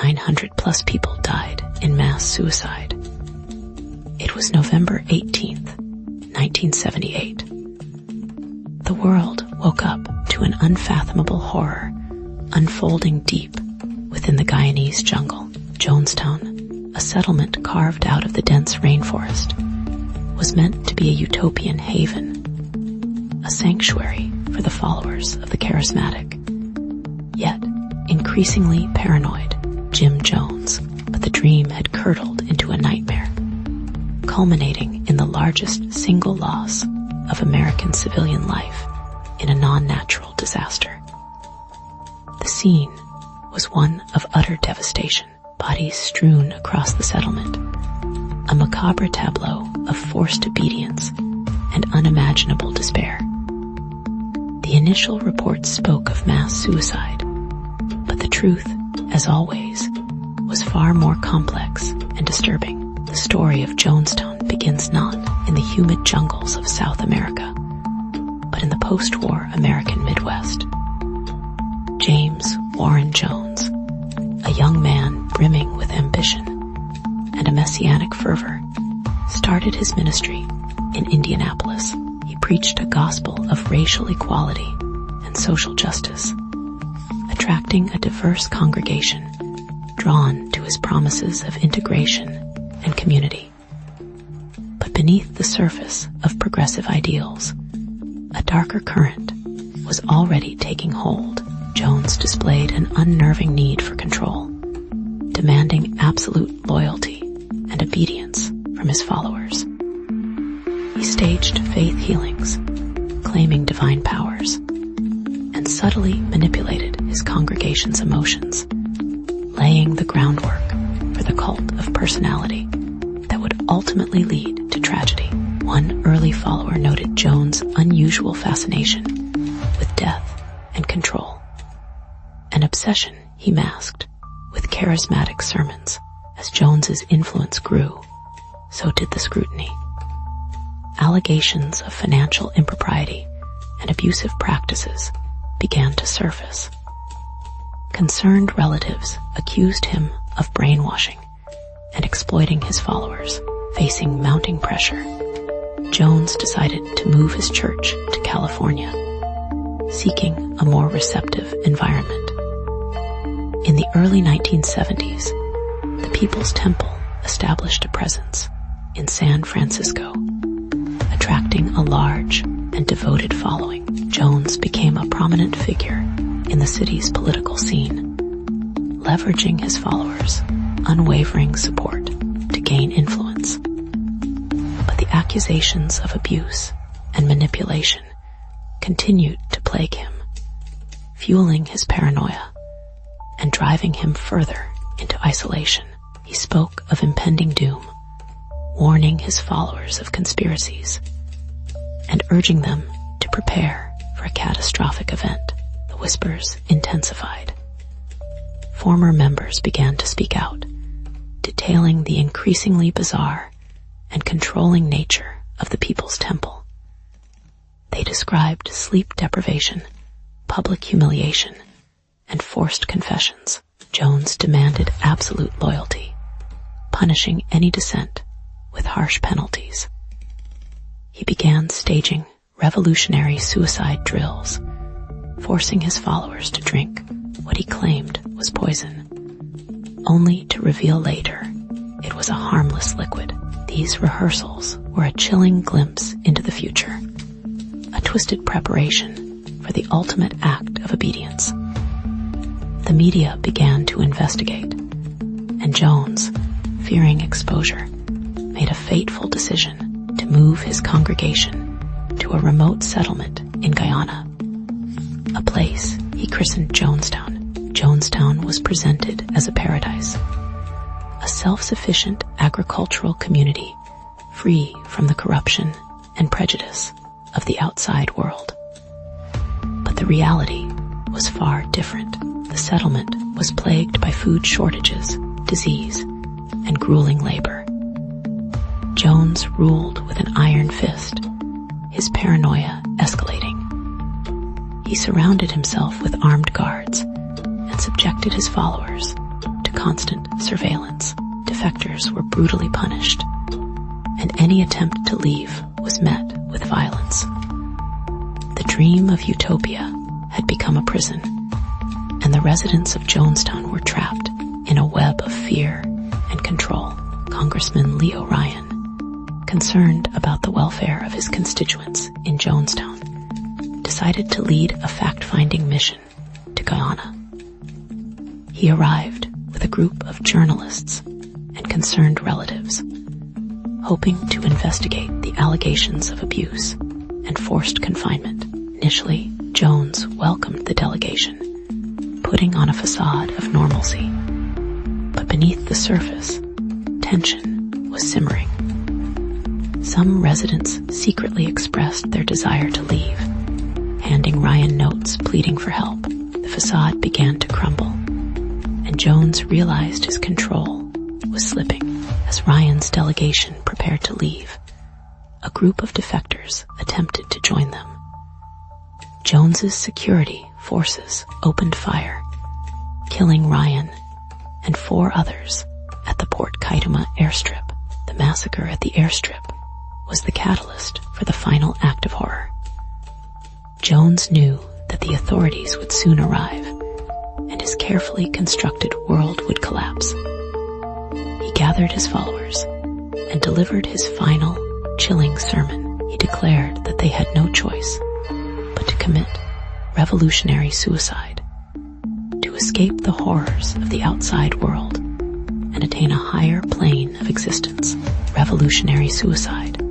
900 plus people died in mass suicide. It was November 18th, 1978. The world woke up to an unfathomable horror unfolding deep within the Guyanese jungle. Jonestown, a settlement carved out of the dense rainforest, was meant to be a utopian haven, a sanctuary for the followers of the charismatic, yet increasingly paranoid Jim Jones. But the dream had curdled into a nightmare, culminating in the largest single loss of American civilian life in a non-natural disaster. The scene was one of utter devastation, bodies strewn across the settlement, a macabre tableau of forced obedience and unimaginable despair. The initial reports spoke of mass suicide, but the truth, as always, was far more complex and disturbing. The story of Jonestown begins not in the humid jungles of South America, but in the post-war American Midwest. James Warren Jones, a young man brimming with ambition and a messianic fervor, started his ministry in Indianapolis. He preached a gospel of racial equality and social justice, attracting a diverse congregation drawn to his promises of integration and community. But beneath the surface of progressive ideals, a darker current was already taking hold. Jones displayed an unnerving need for control, demanding absolute loyalty and obedience from his followers. He staged faith healings, claiming divine powers, and subtly manipulated his congregation's emotions, laying the groundwork for the cult of personality that would ultimately lead to tragedy. One early follower noted Jones' unusual fascination with death and control, an obsession he masked with charismatic sermons. As Jones's influence grew, so did the scrutiny. Allegations of financial impropriety and abusive practices began to surface. Concerned relatives accused him of brainwashing and exploiting his followers. Facing mounting pressure, Jones decided to move his church to California, seeking a more receptive environment. In the early 1970s, the People's Temple established a presence in San Francisco, attracting a large and devoted following. Jones became a prominent figure in the city's political scene, leveraging his followers' unwavering support to gain influence. But the accusations of abuse and manipulation continued to plague him, fueling his paranoia and driving him further into isolation. He spoke of impending doom, warning his followers of conspiracies, and urging them to prepare for a catastrophic event. The whispers intensified. Former members began to speak out, detailing the increasingly bizarre and controlling nature of the People's Temple. They described sleep deprivation, public humiliation, and forced confessions. Jones demanded absolute loyalty, punishing any dissent with harsh penalties. He began staging revolutionary suicide drills, forcing his followers to drink what he claimed was poison, only to reveal later it was a harmless liquid. These rehearsals were a chilling glimpse into the future, a twisted preparation for the ultimate act of obedience. The media began to investigate, and Jones, fearing exposure, made a fateful decision to move his congregation to a remote settlement in Guyana, a place he christened Jonestown. Jonestown was presented as a paradise, a self-sufficient agricultural community free from the corruption and prejudice of the outside world. But the reality was far different. The settlement was plagued by food shortages, disease, and grueling labor. Jones ruled with an iron fist, his paranoia escalating. He surrounded himself with armed guards and subjected his followers to constant surveillance. Defectors were brutally punished, and any attempt to leave was met with violence. The dream of utopia had become a prison, and the residents of Jonestown were trapped in a web of fear and control. Congressman Leo Ryan, concerned about the welfare of his constituents in Jonestown, decided to lead a fact-finding mission to Guyana. He arrived with a group of journalists and concerned relatives, hoping to investigate the allegations of abuse and forced confinement. Initially, Jones welcomed the delegation, putting on a facade of normalcy. But beneath the surface, tension was simmering. Some residents secretly expressed their desire to leave, handing Ryan notes pleading for help. The facade began to crumble, and Jones realized his control was slipping. As Ryan's delegation prepared to leave, a group of defectors attempted to join them. Jones's security forces opened fire, killing Ryan and 4 others at the Port Kaituma airstrip. The massacre at the airstrip was the catalyst for the final act of horror. Jones knew that the authorities would soon arrive, and his carefully constructed world would collapse. He gathered his followers and delivered his final, chilling sermon. He declared that they had no choice but to commit revolutionary suicide, to escape the horrors of the outside world and attain a higher plane of existence. Revolutionary suicide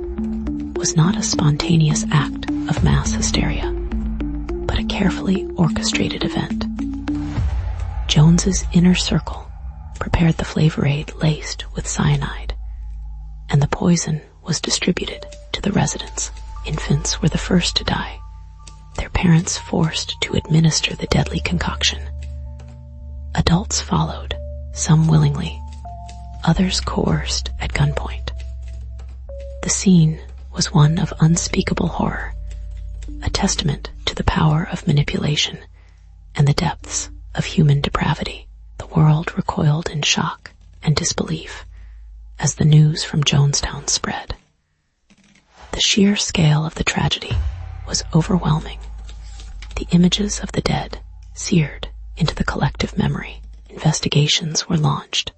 was not a spontaneous act of mass hysteria, but a carefully orchestrated event. Jones's inner circle prepared the flavor aid laced with cyanide, and the poison was distributed to the residents. Infants were the first to die, their parents forced to administer the deadly concoction. Adults followed, some willingly, others coerced at gunpoint. The scene was one of unspeakable horror, a testament to the power of manipulation and the depths of human depravity. The world recoiled in shock and disbelief as the news from Jonestown spread. The sheer scale of the tragedy was overwhelming. The images of the dead seared into the collective memory. Investigations were launched,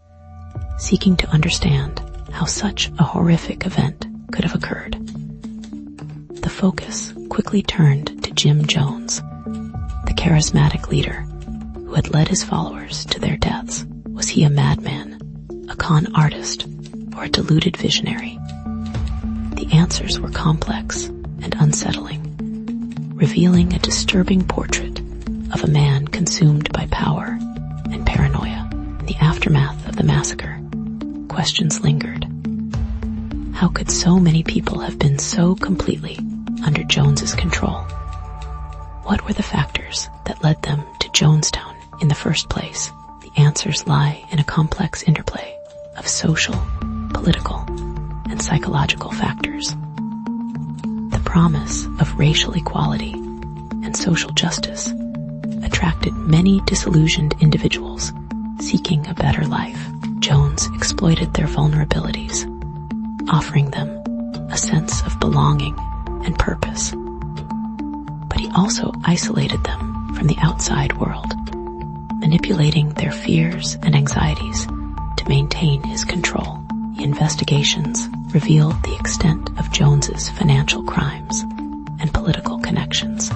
seeking to understand how such a horrific event could have occurred. The focus quickly turned to Jim Jones, the charismatic leader who had led his followers to their deaths. Was he a madman, a con artist, or a deluded visionary? The answers were complex and unsettling, revealing a disturbing portrait of a man consumed by power and paranoia. In the aftermath of the massacre, questions lingered. How could so many people have been so completely under Jones's control? What were the factors that led them to Jonestown in the first place? The answers lie in a complex interplay of social, political, and psychological factors. The promise of racial equality and social justice attracted many disillusioned individuals seeking a better life. Jones exploited their vulnerabilities, offering them a sense of belonging and purpose. But he also isolated them from the outside world, manipulating their fears and anxieties to maintain his control. The investigations revealed the extent of Jones's financial crimes and political connections.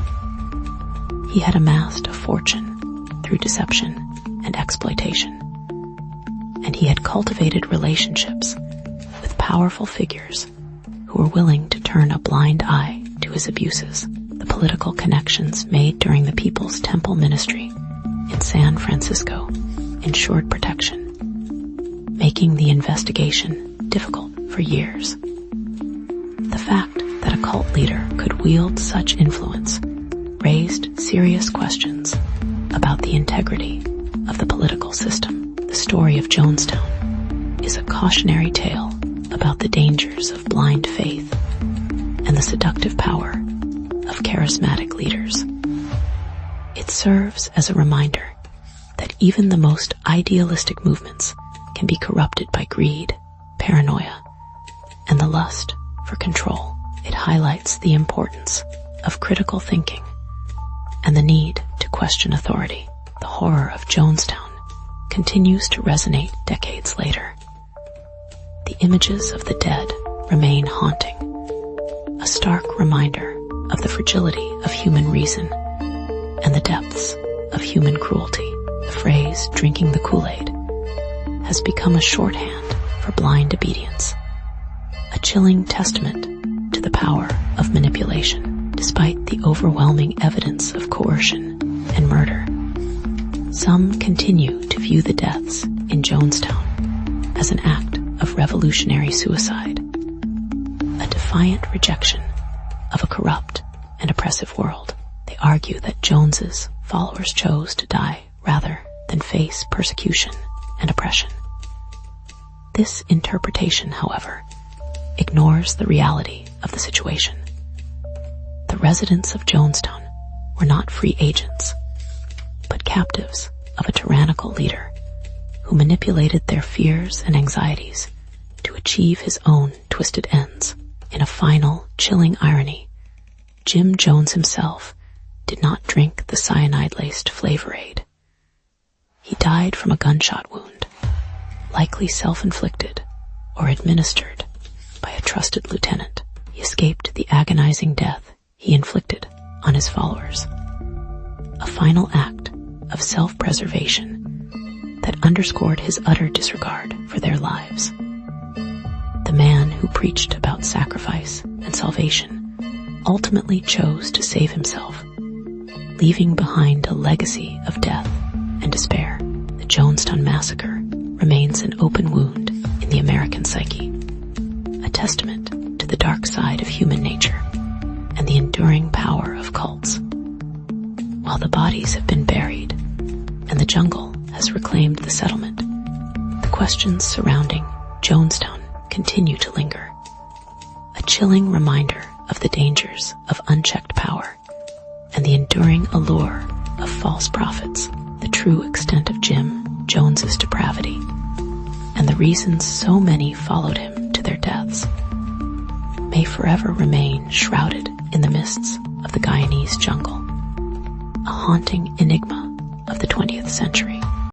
He had amassed a fortune through deception and exploitation, and he had cultivated relationships with powerful figures who were willing to turn a blind eye to his abuses. The political connections made during the People's Temple Ministry in San Francisco ensured protection, making the investigation difficult for years. The fact that a cult leader could wield such influence raised serious questions about the integrity of the political system. The story of Jonestown is a cautionary tale about the dangers of blind faith and the seductive power of charismatic leaders. It serves as a reminder that even the most idealistic movements can be corrupted by greed, paranoia, and the lust for control. It highlights the importance of critical thinking and the need to question authority. The horror of Jonestown continues to resonate decades later. The images of the dead remain haunting, a stark reminder of the fragility of human reason and the depths of human cruelty. The phrase "drinking the Kool-Aid" has become a shorthand for blind obedience, a chilling testament to the power of manipulation. Despite the overwhelming evidence of coercion and murder, some continue to view the deaths in Jonestown as an act of revolutionary suicide, a defiant rejection of a corrupt and oppressive world. They argue that Jones's followers chose to die rather than face persecution and oppression. This interpretation, however, ignores the reality of the situation. The residents of Jonestown were not free agents, but captives of a tyrannical leader who manipulated their fears and anxieties to achieve his own twisted ends. In a final, chilling irony, Jim Jones himself did not drink the cyanide-laced Flavor Aid. He died from a gunshot wound, likely self-inflicted or administered by a trusted lieutenant. He escaped the agonizing death he inflicted on his followers, a final act of self-preservation that underscored his utter disregard for their lives. The man who preached about sacrifice and salvation ultimately chose to save himself, leaving behind a legacy of death and despair. The Jonestown Massacre remains an open wound in the American psyche, a testament to the dark side of human nature and the enduring power of cults. While the bodies have been buried and the jungle has reclaimed the settlement, the questions surrounding Jonestown continue to linger, a chilling reminder of the dangers of unchecked power and the enduring allure of false prophets. The true extent of Jim Jones's depravity and the reasons so many followed him to their deaths may forever remain shrouded in the mists of the Guyanese jungle, a haunting enigma of the 20th century.